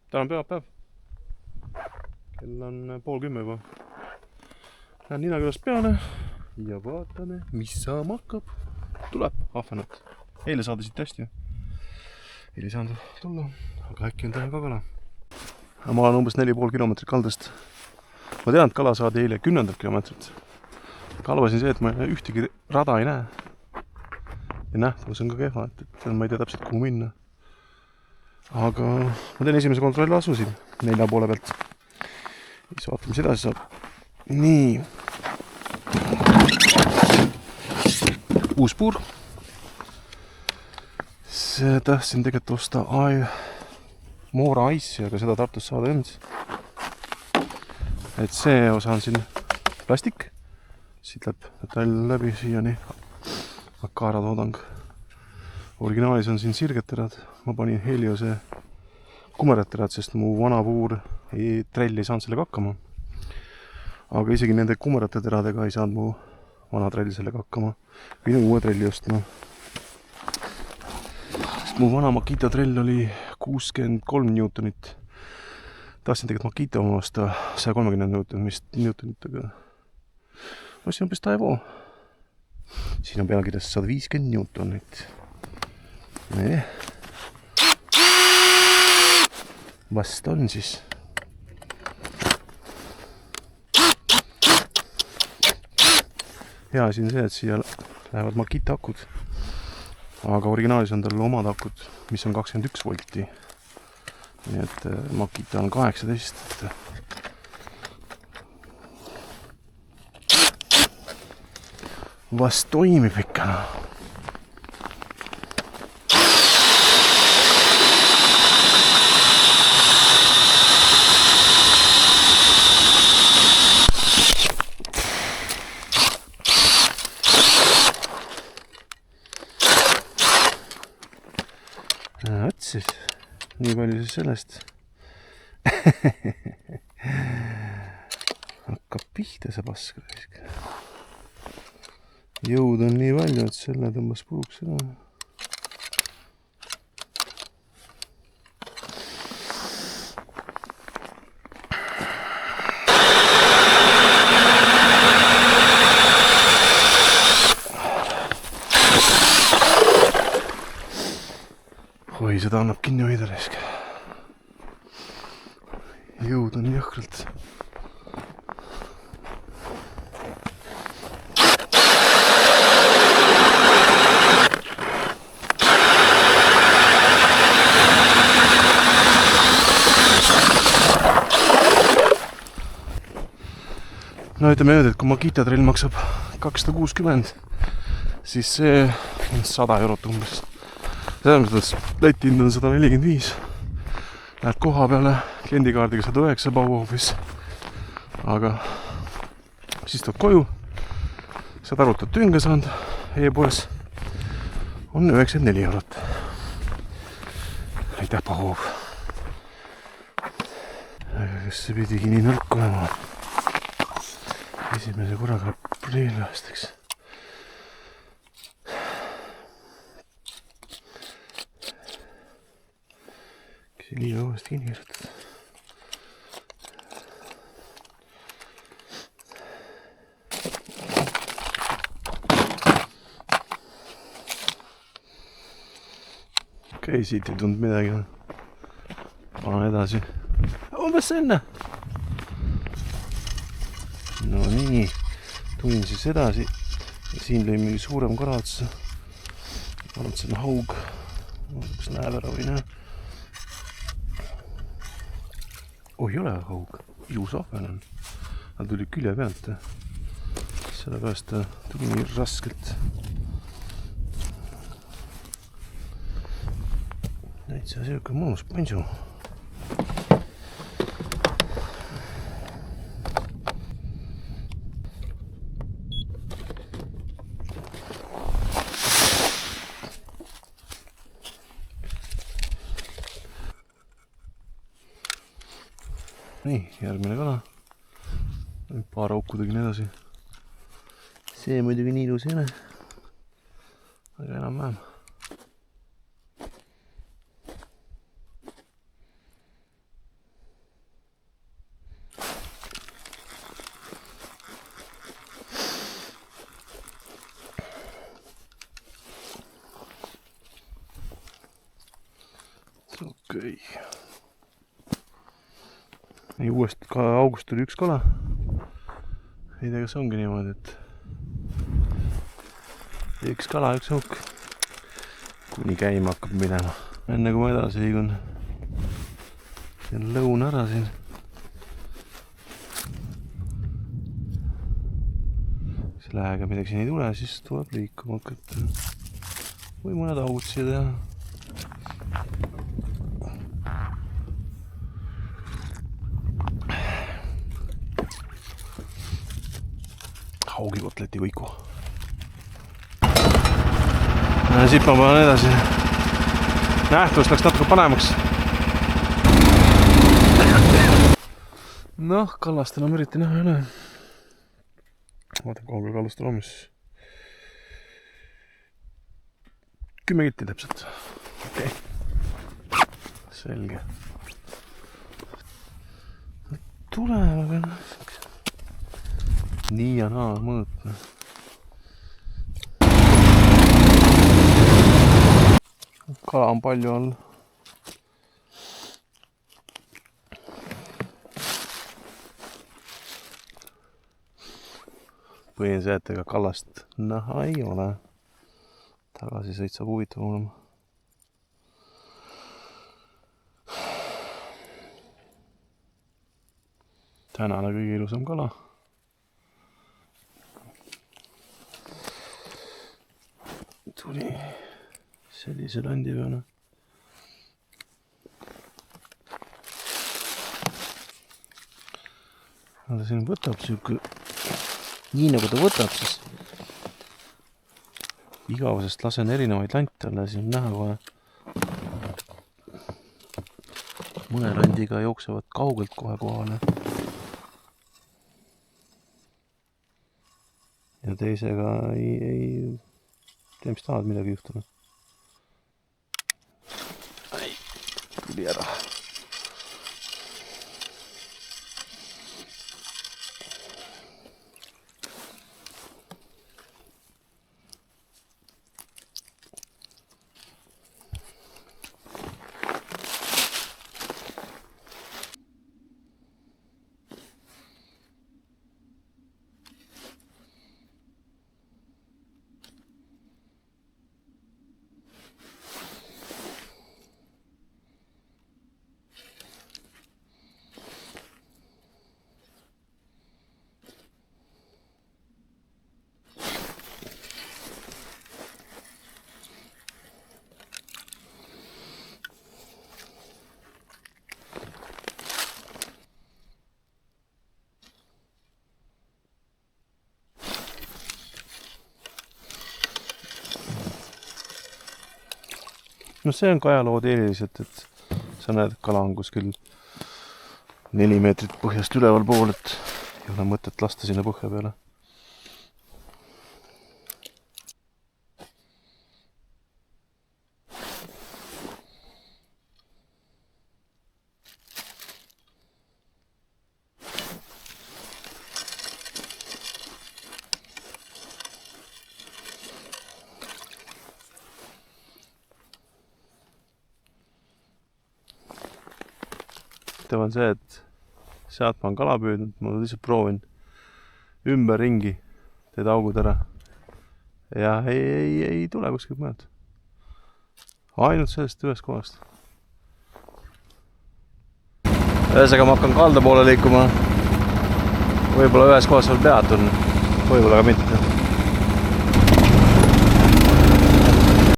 täna on pühapäev. Kell on 9:30 juba. Lähen Ninakülast peale ja vaatame, mis saama hakkab. Tuleb ahvenat. Eile saadasid hästi. Eile ei saanud tulla, aga äkki on täna ka kala. Ma olen umbes 4,5 kilomeetrit kaldast. Ma tean, et kala saadi eile 10 kilomeetrit. Kalvasin see, et ma ühtegi rada ei näe. Ja nähtavus on ka kehva, et ma ei tea täpselt kuhu minna. Aga ma teen esimese kontrolli asusin 4 poole pealt. Siis vaatame, mis edasi saab. Nii. Uus puur. See tahtsin tegelikult osta Moora Ice'i, aga seda Tartus saada end. Et see osa on siin plastik. Siit läheb metall läbi siiani. Akara toodang. Originaalis on siin sirgeterad. Ma panin Heliose kumeratterad, sest mu vana puur trell ei saanud sellega hakkama. Aga isegi nende kumerate teradega ei saanud mu vana trell sellega hakkama. Pidin uue trelli ostma. Sest mu vana Makita trell oli 63 newtonit. Tahtsin tegelikult Makita oma osta 130 newtonitega. Ostsin hoopis Taivo. Siin on pealkirjas 150 newtonit. Nee. Vast on siis. Hea asi on see, et siia lähevad Makita akud. Aga originaalis on tal omad akud, mis on 21 volti. Nii et Makita on 18. Vast toimib ikka. Võt siis, nii palju siis sellest. Hakkab pihta see pask. Jõud on nii palju, et selle tõmbas puruks ära. Oi, seda annab kinni hoida risk. Jõud on jõhkralt. No ütleme nüüd, et kui Makita trell maksab 260, siis see on 100 eurot umbes. Selles Läti hind on 145. Lähed koha peale kliendikaardiga 109 Bauhofis. Aga siis tuleb koju. Saad arvutada tünga saanud e-poes. On 94 eurot. Aitäh Bauhof. Aga kas see pidigi nii nõrk olema? Esimese korraga aprilliaastaks. Kas ei liiga uuesti kinni kirjutada? Okei, siit ei tulnud midagi. Panen edasi. Umbes enne. No nii, tulin siis edasi ja siin lõi mingi suurem kala otsa. Arvan, et see on haug. Kas näeb ära või näe? Oh, ei ole haug. Ilus ahven on. Ta tuli külje pealt. Sellepärast ta tuli nii raskelt. Näitsa siuke mõnus pansu. Nii, järgmine kala. Paar auku tegin edasi. See muidugi nii ilus ei ole. Aga enam-vähem. okei. Nii uuesti ka august tuli üks kala. Ei tea, kas ongi niimoodi, et üks kala, üks hukk. Kuni käima hakkab minema. Enne kui ma edasi liigun. Ja lõun ära siin. Kui lähega midagi siin ei tule, siis tuleb liikuma hakata. Või mõned augud siia teha. Haugikotleti võiku. Siit ma panen edasi. Nähtavus läks natuke panemaks. Noh, kallast enam eriti näha ei ole. Vaatan kaugel kallastel on mis. 10 kilti täpselt. Okei. Selge. Tuleb, aga nii ja naa mõõtme. Kala on palju all. Põhine see, et ega kallast näha ei ole. Tagasisõit saab huvitav olema. Tänane kõige ilusam kala. Tuli sellise landi peale. Ta siin võtab siuke, nii nagu ta võtab, siis igavusest lasen erinevaid lante alla, siin näha kohe. Mõne landiga jooksevad kaugelt kohe kohale. Ja teisega ei tea, mis tahad, midagi juhtunud. Ai, tuli ära. No see on kajalood eeliliselt, et sa näed, et kala on kuskil 4 meetrit põhjast üleval pool, et ei ole mõtet lasta sinna põhja peale. Tev on see, et sealt ma olen kala püüdnud, ma lihtsalt proovin ümber ringi, teed augud ära ja ei tule kuskilt mõeld. Ainult sellest ühest kohast. Ühesega ma hakkan kalda poole liikuma. Võib-olla ühes kohas veel peatun, võib-olla ka mitte.